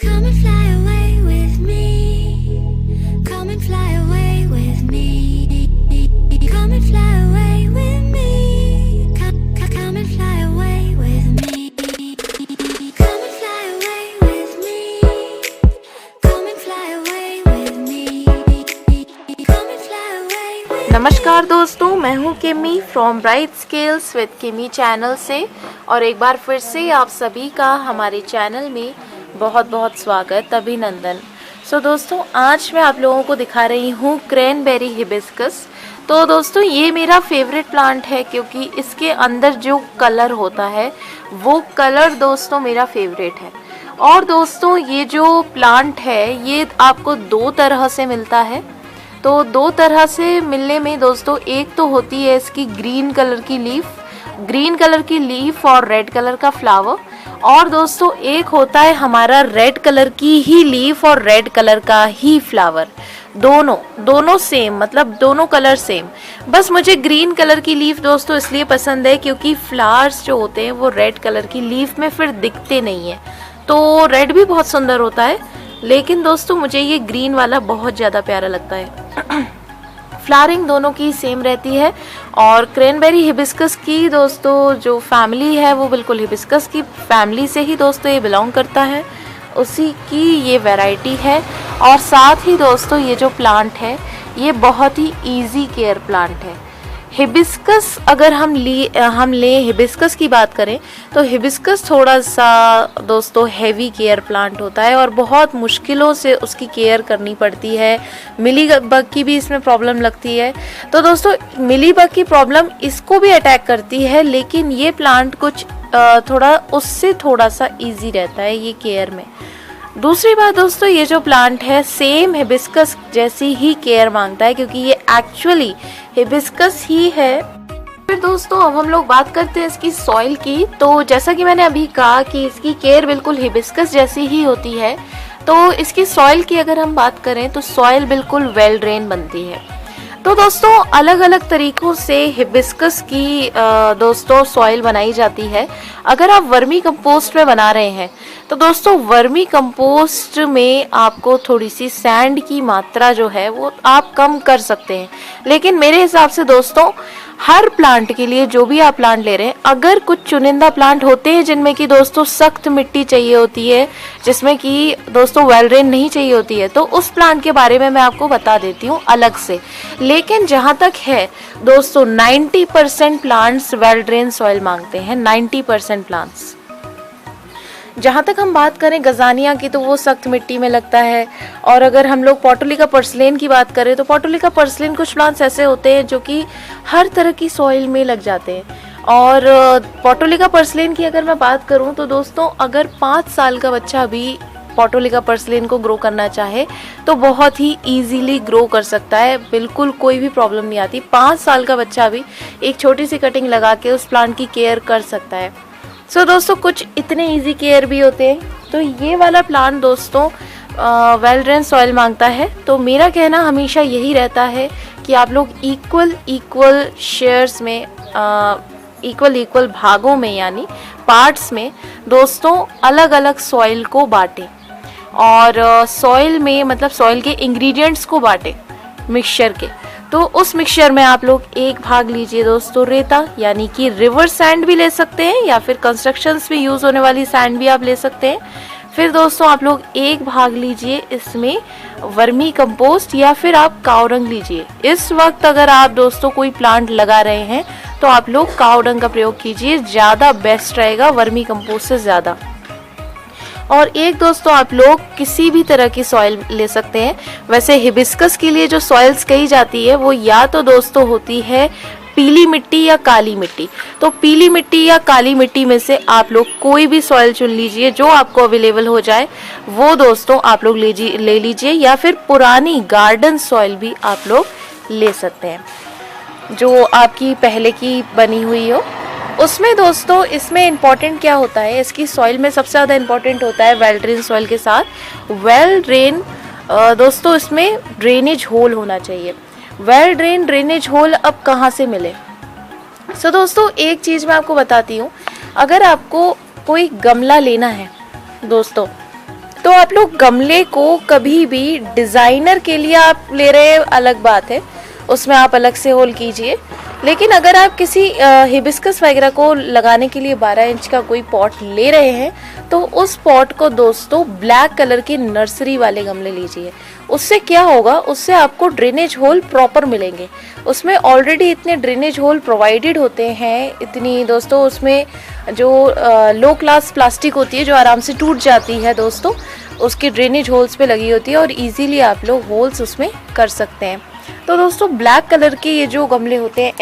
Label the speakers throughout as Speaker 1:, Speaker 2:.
Speaker 1: Come and fly away with me. Come and fly away with me. Come and fly away with me. Come and fly away with me. Come and fly away with me. Come and fly away with me. Come and fly away with me.
Speaker 2: नमस्कार दोस्तों, मैं हूं किमी from bright scales with किमी channel से और एक बार फिर से आप सभी का हमारे चैनल में बहुत बहुत स्वागत, अभिनंदन। दोस्तों, आज मैं आप लोगों को दिखा रही हूँ क्रैनबेरी हिबिस्कस। तो दोस्तों, ये मेरा फेवरेट प्लांट है क्योंकि इसके अंदर जो कलर होता है वो कलर दोस्तों मेरा फेवरेट है। और दोस्तों, ये जो प्लांट है ये आपको दो तरह से मिलता है। तो दो तरह से मिलने में दोस्तों, एक तो होती है इसकी ग्रीन कलर की लीफ और रेड कलर का फ्लावर, और दोस्तों एक होता है हमारा रेड कलर की ही लीफ और रेड कलर का ही फ्लावर। दोनों सेम, मतलब दोनों कलर सेम। बस मुझे ग्रीन कलर की लीफ दोस्तों इसलिए पसंद है क्योंकि फ्लावर्स जो होते हैं वो रेड कलर की लीफ में फिर दिखते नहीं है। तो रेड भी बहुत सुंदर होता है, लेकिन दोस्तों मुझे ये ग्रीन वाला बहुत ज़्यादा प्यारा लगता है। फ्लावरिंग दोनों की सेम रहती है और क्रैनबेरी हिबिस्कस की दोस्तों जो फैमिली है वो बिल्कुल हिबिस्कस की फैमिली से ही दोस्तों ये बिलोंग करता है, उसी की ये वैरायटी है। और साथ ही दोस्तों ये जो प्लांट है ये बहुत ही इजी केयर प्लांट है। हिबिस्कस अगर हम लें हिबिस्कस की बात करें तो हिबिस्कस थोड़ा सा दोस्तों हैवी केयर प्लांट होता है और बहुत मुश्किलों से उसकी केयर करनी पड़ती है। मिली बग की भी इसमें प्रॉब्लम लगती है। तो दोस्तों मिली बग की प्रॉब्लम इसको भी अटैक करती है, लेकिन ये प्लांट कुछ उससे थोड़ा सा ईजी रहता है ये केयर में। दूसरी बात दोस्तों, ये जो प्लांट है सेम हिबिस्कस जैसी ही केयर मांगता है क्योंकि ये एक्चुअली हिबिस्कस ही है। फिर दोस्तों अब हम लोग बात करते हैं इसकी सॉइल की। तो जैसा कि मैंने अभी कहा कि इसकी केयर बिल्कुल हिबिस्कस जैसी ही होती है। तो इसकी सॉइल की अगर हम बात करें तो सॉइल बिल्कुल वेल ड्रेन बनती है। तो दोस्तों अलग अलग तरीकों से हिबिस्कस की दोस्तों सॉइल बनाई जाती है। अगर आप वर्मी कंपोस्ट में बना रहे हैं तो दोस्तों वर्मी कंपोस्ट में आपको थोड़ी सी सैंड की मात्रा जो है वो आप कम कर सकते हैं। लेकिन मेरे हिसाब से दोस्तों हर प्लांट के लिए, जो भी आप प्लांट ले रहे हैं, अगर कुछ चुनिंदा प्लांट होते हैं जिनमें कि दोस्तों सख्त मिट्टी चाहिए होती है, जिसमें कि दोस्तों वेल ड्रेन नहीं चाहिए होती है, तो उस प्लांट के बारे में मैं आपको बता देती हूँ अलग से। लेकिन जहाँ तक है दोस्तों 90% प्लांट्स वेल ड्रेन सॉइल मांगते हैं। 90% प्लांट्स। जहाँ तक हम बात करें गजानिया की तो वो सख्त मिट्टी में लगता है। और अगर हम लोग पोर्टुलिका पर्सलेन की बात करें तो पोर्टुलिका पर्सलेन कुछ प्लांट्स ऐसे होते हैं जो कि हर तरह की सॉइल में लग जाते हैं। और पोर्टुलिका पर्सलेन की अगर मैं बात करूं तो दोस्तों अगर 5 साल का बच्चा भी पोर्टुलिका पर्सलेन को ग्रो करना चाहे तो बहुत ही इजीली ग्रो कर सकता है, बिल्कुल कोई भी प्रॉब्लम नहीं आती। 5 साल का बच्चा भी एक छोटी सी कटिंग लगा के उस प्लांट की केयर कर सकता है। दोस्तों कुछ इतने इजी केयर भी होते हैं। तो ये वाला प्लांट दोस्तों वेल ड्रेन सॉइल मांगता है। तो मेरा कहना हमेशा यही रहता है कि आप लोग इक्वल शेयर्स में इक्वल भागों में यानी पार्ट्स में दोस्तों अलग अलग सॉइल को बांटें और सॉइल में मतलब सॉइल के इंग्रेडिएंट्स को बांटें मिक्सचर के। तो उस मिक्सचर में आप लोग एक भाग लीजिए दोस्तों रेता, यानी कि रिवर सैंड भी ले सकते हैं या फिर कंस्ट्रक्शंस में यूज होने वाली सैंड भी आप ले सकते हैं। फिर दोस्तों आप लोग एक भाग लीजिए इसमें वर्मी कंपोस्ट या फिर आप कावडंग लीजिए। इस वक्त अगर आप दोस्तों कोई प्लांट लगा रहे हैं तो आप लोग कावडंग का प्रयोग कीजिए, ज़्यादा बेस्ट रहेगा वर्मी कंपोस्ट से ज़्यादा। और एक दोस्तों आप लोग किसी भी तरह की सॉइल ले सकते हैं। वैसे हिबिस्कस के लिए जो सॉइल्स कही जाती है वो या तो दोस्तों होती है पीली मिट्टी या काली मिट्टी। तो पीली मिट्टी या काली मिट्टी में से आप लोग कोई भी सॉइल चुन लीजिए जो आपको अवेलेबल हो जाए, वो दोस्तों आप लोग ले लीजिए। या फिर पुरानी गार्डन सॉइल भी आप लोग ले सकते हैं जो आपकी पहले की बनी हुई हो। उसमें दोस्तों इसमें इम्पॉर्टेंट क्या होता है, इसकी सॉइल में सबसे ज़्यादा इम्पॉर्टेंट होता है वेल ड्रेन सॉइल के साथ वेल ड्रेन दोस्तों इसमें ड्रेनेज होल होना चाहिए। वेल ड्रेन ड्रेनेज होल अब कहाँ से मिले? दोस्तों एक चीज़ मैं आपको बताती हूँ। अगर आपको कोई गमला लेना है दोस्तों, तो आप लोग गमले को कभी भी डिज़ाइनर के लिए आप ले रहे हैं अलग बात है, उसमें आप अलग से होल कीजिए। लेकिन अगर आप किसी हिबिस्कस वगैरह को लगाने के लिए 12 इंच का कोई पॉट ले रहे हैं तो उस पॉट को दोस्तों ब्लैक कलर के नर्सरी वाले गमले लीजिए। उससे क्या होगा, उससे आपको ड्रेनेज होल प्रॉपर मिलेंगे। उसमें ऑलरेडी इतने ड्रेनेज होल प्रोवाइडेड होते हैं, इतनी दोस्तों उसमें जो लो क्लास प्लास्टिक होती है जो आराम से टूट जाती है दोस्तों, उसकी ड्रेनेज होल्स पे लगी होती है और इजीली आप लोग होल्स उसमें कर सकते हैं। तो दोस्तों ब्लैक कलर के ये जो गमले होते हैं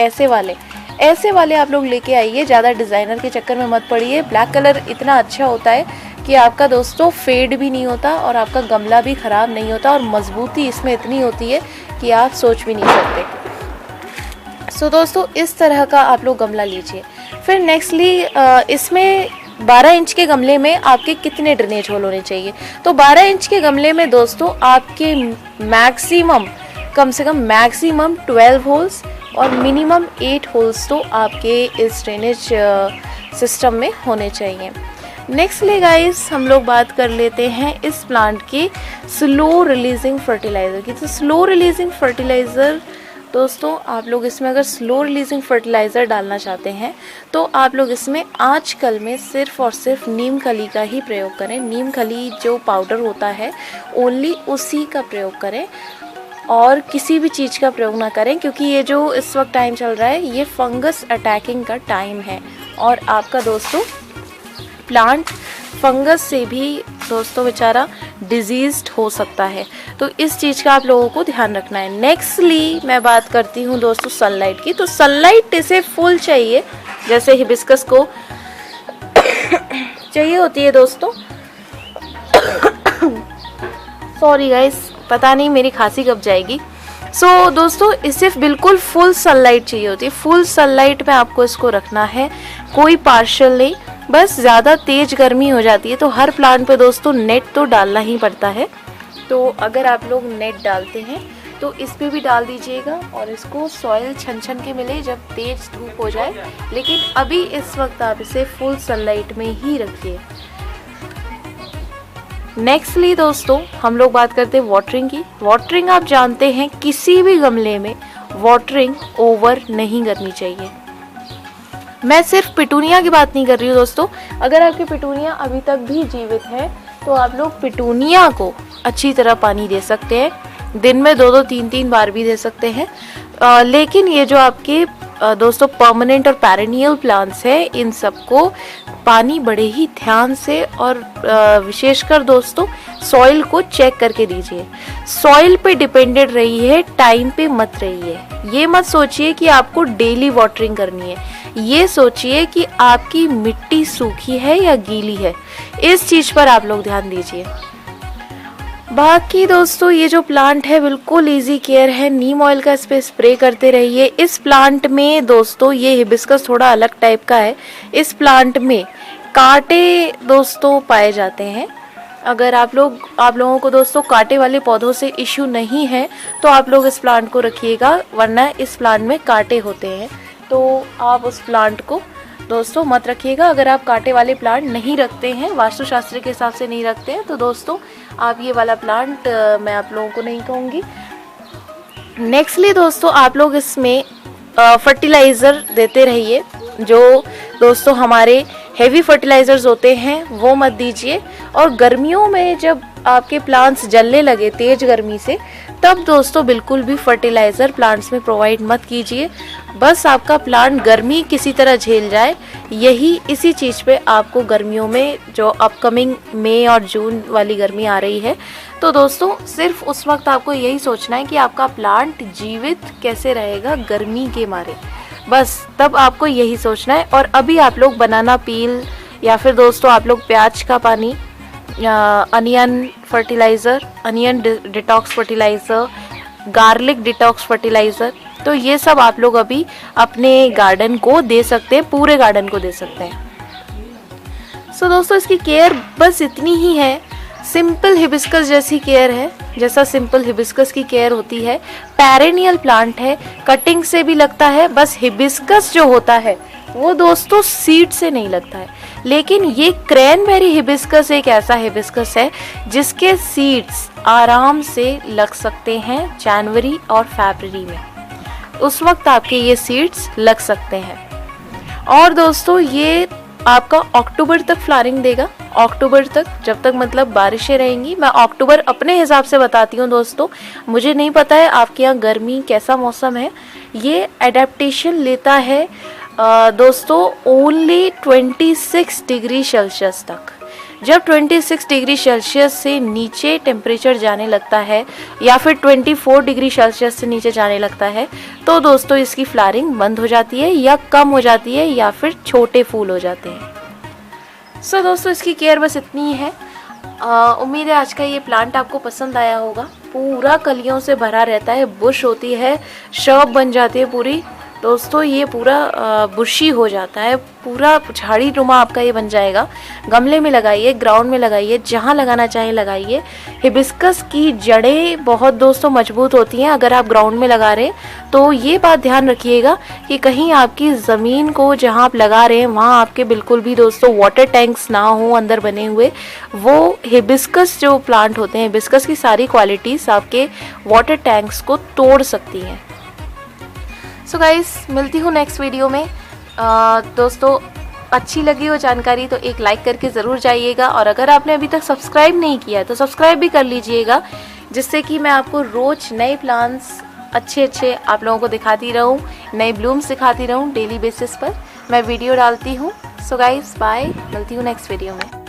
Speaker 2: ऐसे वाले आप लोग लेके आइए, ज़्यादा डिज़ाइनर के चक्कर में मत पड़िए। ब्लैक कलर इतना अच्छा होता है कि आपका दोस्तों फेड भी नहीं होता और आपका गमला भी ख़राब नहीं होता और मजबूती इसमें इतनी होती है कि आप सोच भी नहीं सकते। सो दोस्तों इस तरह का आप लोग गमला लीजिए। फिर नेक्स्टली इसमें 12 इंच के गमले में आपके कितने ड्रेनेज होल होने चाहिए, तो 12 इंच के गमले में दोस्तों आपके मैक्सिमम कम से कम मैक्सिमम 12 होल्स और मिनिमम 8 होल्स तो आपके इस ड्रेनेज सिस्टम में होने चाहिए। नेक्स्टली गाइस हम लोग बात कर लेते हैं इस प्लांट के स्लो रिलीजिंग फर्टिलाइज़र की। तो स्लो रिलीजिंग फर्टिलाइज़र दोस्तों आप लोग इसमें अगर स्लो रिलीजिंग फर्टिलाइज़र डालना चाहते हैं तो आप लोग इसमें आजकल में सिर्फ और सिर्फ नीम खली का ही प्रयोग करें। नीम खली जो पाउडर होता है ओनली उसी का प्रयोग करें और किसी भी चीज़ का प्रयोग ना करें, क्योंकि ये जो इस वक्त टाइम चल रहा है ये फंगस अटैकिंग का टाइम है और आपका दोस्तों प्लांट फंगस से भी दोस्तों बेचारा डिजीज्ड हो सकता है। तो इस चीज़ का आप लोगों को ध्यान रखना है। नेक्स्टली मैं बात करती हूँ दोस्तों सनलाइट की। तो सनलाइट इसे फुल चाहिए, जैसे हिबिस्कस को चाहिए होती है दोस्तों। सॉरी गाइस, पता नहीं मेरी खांसी कब जाएगी। सो दोस्तों इसे बिल्कुल फुल सनलाइट चाहिए होती है। फुल सनलाइट में आपको इसको रखना है, कोई पार्शियल नहीं। बस ज़्यादा तेज़ गर्मी हो जाती है तो हर प्लांट पे दोस्तों नेट तो डालना ही पड़ता है। तो अगर आप लोग नेट डालते हैं तो इस पे भी डाल दीजिएगा और इसको सॉइल छन के मिले जब तेज़ धूप हो जाए। लेकिन अभी इस वक्त आप इसे फुल सनलाइट में ही रखिए। नेक्स्टली दोस्तों हम लोग बात करते हैं वाटरिंग की। वाटरिंग आप जानते हैं किसी भी गमले में वाटरिंग ओवर नहीं करनी चाहिए। मैं सिर्फ पिटूनिया की बात नहीं कर रही हूँ दोस्तों, अगर आपकी पिटूनिया अभी तक भी जीवित है तो आप लोग पिटूनिया को अच्छी तरह पानी दे सकते हैं, दिन में 2-2 3-3 बार भी दे सकते हैं। लेकिन ये जो आपके दोस्तों परमानेंट और पेरेनियल प्लांट्स है इन सबको पानी बड़े ही ध्यान से और विशेषकर दोस्तों सॉइल को चेक करके दीजिए। सॉइल पे डिपेंडेंट रहिए, टाइम पे मत रहिए। ये मत सोचिए कि आपको डेली वाटरिंग करनी है, ये सोचिए कि आपकी मिट्टी सूखी है या गीली है। इस चीज़ पर आप लोग ध्यान दीजिए। बाकी दोस्तों ये जो प्लांट है बिल्कुल इजी केयर है। नीम ऑयल का इस पे स्प्रे करते रहिए। इस प्लांट में दोस्तों ये हिबिस्कस थोड़ा अलग टाइप का है, इस प्लांट में कांटे दोस्तों पाए जाते हैं। अगर आप लोगों को दोस्तों कांटे वाले पौधों से इश्यू नहीं है तो आप लोग इस प्लांट को रखिएगा, वरना इस प्लांट में कांटे होते हैं तो आप उस प्लांट को दोस्तों मत रखिएगा। अगर आप कांटे वाले प्लांट नहीं रखते हैं, वास्तुशास्त्र के हिसाब से नहीं रखते हैं, तो दोस्तों आप ये वाला प्लांट मैं आप लोगों को नहीं कहूँगी। नेक्स्टली दोस्तों आप लोग इसमें फर्टिलाइज़र देते रहिए। जो दोस्तों हमारे हेवी फर्टिलाइज़र्स होते हैं वो मत दीजिए। और गर्मियों में जब आपके प्लांट्स जलने लगे तेज़ गर्मी से, तब दोस्तों बिल्कुल भी फर्टिलाइज़र प्लांट्स में प्रोवाइड मत कीजिए। बस आपका प्लांट गर्मी किसी तरह झेल जाए, इसी चीज़ पे आपको गर्मियों में जो अपकमिंग मई और जून वाली गर्मी आ रही है, तो दोस्तों सिर्फ उस वक्त आपको यही सोचना है कि आपका प्लांट जीवित कैसे रहेगा गर्मी के मारे, बस तब आपको यही सोचना है। और अभी आप लोग बनाना पील या फिर दोस्तों आप लोग प्याज का पानी, onion fertiliser, onion detox fertiliser, garlic detox fertiliser, तो ये सब आप लोग अभी अपने गार्डन को दे सकते हैं, पूरे गार्डन को दे सकते हैं। सो दोस्तों इसकी केयर बस इतनी ही है, सिंपल हिबिस्कस जैसी केयर है, जैसा सिंपल हिबिस्कस की केयर होती है। पेरेनियल प्लांट है, कटिंग से भी लगता है, बस हिबिस्कस जो होता है वो दोस्तों सीड से नहीं लगता है। लेकिन ये क्रैनबेरी हिबिस्कस एक ऐसा हिबिस्कस है जिसके सीड्स आराम से लग सकते हैं जनवरी और फरवरी में, उस वक्त आपके ये सीड्स लग सकते हैं। और दोस्तों ये आपका अक्टूबर तक फ्लावरिंग देगा, अक्टूबर तक, जब तक मतलब बारिशें रहेंगी। मैं अक्टूबर अपने हिसाब से बताती हूँ दोस्तों, मुझे नहीं पता है आपके यहाँ गर्मी कैसा मौसम है। ये एडेप्टेशन लेता है दोस्तों ओनली 26 डिग्री सेल्सियस तक। जब 26 डिग्री सेल्सियस से नीचे टेम्परेचर जाने लगता है या फिर 24 डिग्री सेल्सियस से नीचे जाने लगता है तो दोस्तों इसकी फ्लावरिंग बंद हो जाती है या कम हो जाती है या फिर छोटे फूल हो जाते हैं। सो दोस्तों इसकी केयर बस इतनी ही है। उम्मीद है आज का ये प्लांट आपको पसंद आया होगा। पूरा कलियों से भरा रहता है, बुश होती है, शर्ब बन जाती है पूरी दोस्तों, ये पूरा बुशी हो जाता है, पूरा झाड़ी नुमा आपका ये बन जाएगा। गमले में लगाइए, ग्राउंड में लगाइए, जहाँ लगाना चाहे लगाइए। हिबिस्कस की जड़ें बहुत दोस्तों मजबूत होती हैं अगर आप ग्राउंड में लगा रहे हैं। तो ये बात ध्यान रखिएगा कि कहीं आपकी ज़मीन को जहाँ आप लगा रहे हैं वहाँ आपके बिल्कुल भी दोस्तों वाटर टैंक्स ना हो अंदर बने हुए। वो हिबिस्कस जो प्लांट होते हैं, हिबिस्कस की सारी क्वालिटीज़ आपके वाटर टैंक्स को तोड़ सकती हैं। सो गाइस मिलती हूँ नेक्स्ट वीडियो में। दोस्तों अच्छी लगी हो जानकारी तो एक लाइक करके ज़रूर जाइएगा, और अगर आपने अभी तक सब्सक्राइब नहीं किया है तो सब्सक्राइब भी कर लीजिएगा, जिससे कि मैं आपको रोज़ नए प्लांट्स अच्छे आप लोगों को दिखाती रहूँ, नए ब्लूम्स दिखाती रहूँ। डेली बेसिस पर मैं वीडियो डालती हूँ। सो गाइस बाय, मिलती हूँ नेक्स्ट वीडियो में।